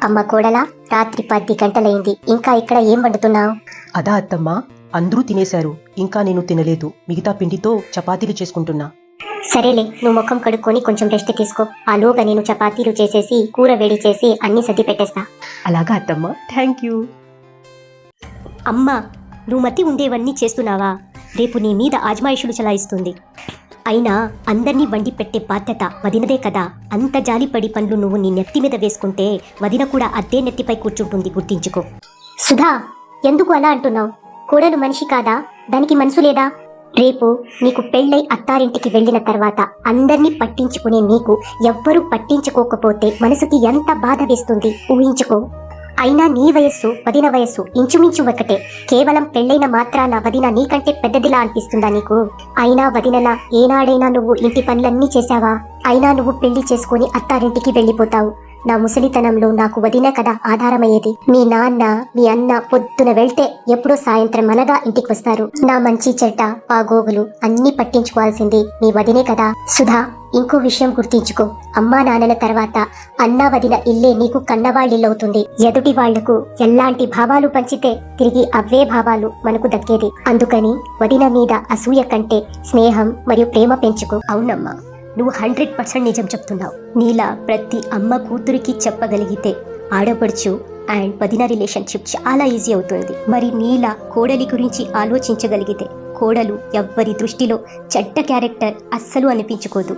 అమ్మ కోడలా, రాత్రి 10 గంటలైంది, ఇంకా ఇక్కడ ఏం వండుతున్నావు? అదా అత్తమ్మా, అందరూ తినేశారు, ఇంకా నేను తినలేదు. మిగతా పిండితో చపాతీలు చేసుకుంటున్నా. సరేలే, నువ్వు ముఖం కడుక్కొని కొంచెం రెస్ట్ తీసుకో. ఆలోగా నేను చపాతీలు చేసేసి కూర వేడి చేసి అన్ని సర్ది పెట్టేస్తా. అలాగా అత్తమ్మా, థ్యాంక్ యూ. అమ్మా, నువ్వు మతి ఉండేవన్నీ చేస్తున్నావా? రేపు నీ మీద ఆజ్మాయిషులు చలాయిస్తుంది. అయినా అందర్నీ వండి పెట్టే బాధ్యత వదినదే కదా. అంత జాలిపడి పనులు నువ్వు నీ నెత్తి మీద వేసుకుంటే వదిన కూడా అదే నెత్తిపై కూర్చుంటుంది, గుర్తించుకో. సుధా, ఎందుకు అలా అంటున్నావు? కోడలు మనిషి కాదా? దానికి మనసు లేదా? రేపు నీకు పెళ్ళై అత్తారింటికి వెళ్ళిన తర్వాత అందర్నీ పట్టించుకునే నీకు ఎవ్వరూ పట్టించుకోకపోతే మనసుకి ఎంత బాధ వేస్తుంది ఊహించుకో. అయినా నీ వయస్సు వదిన వయస్సు ఇంచుమించు ఒకటే. కేవలం పెళ్ళైన మాత్రాన వదిన నీకంటే పెద్దదిలా అనిపిస్తుందా నీకు? అయినా వదినలా ఏనాడైనా నువ్వు ఇంటి పనులన్నీ చేశావా? అయినా నువ్వు పెళ్లి చేసుకుని అత్తారింటికి వెళ్ళిపోతావు. నా ముసలితనంలో నాకు వదిన కదా ఆధారమయ్యేది. మీ నాన్న మీ అన్న పొద్దున వెళ్తే ఎప్పుడో సాయంత్రం అనగా ఇంటికి వస్తారు. నా మంచి చెడ్డ బాగోగులు అన్నీ పట్టించుకోవాల్సింది మీ వదినే కదా. సుధా, ఇంకో విషయం గుర్తించుకో. అమ్మా నాన్నల తర్వాత అన్నా వదిన ఇల్లే నీకు కన్నవాళ్ళిల్లవుతుంది. ఎదుటి వాళ్లకు ఎలాంటి భావాలు పంచితే తిరిగి అవే భావాలు మనకు దక్కేది. అందుకని వదిన మీద అసూయ కంటే స్నేహం మరియు ప్రేమ పెంచుకో. అవునమ్మా, నువ్వు 100% నిజం చెప్తున్నావు. నీలా ప్రతి అమ్మ కూతురికి చెప్పగలిగితే ఆడపడుచు అండ్ వదిన రిలేషన్షిప్ చాలా ఈజీ అవుతుంది. మరి నీలా కోడలి గురించి ఆలోచించగలిగితే కోడలు ఎవ్వరి దృష్టిలో చెడ్డ క్యారెక్టర్ అస్సలు అనిపించుకోదు.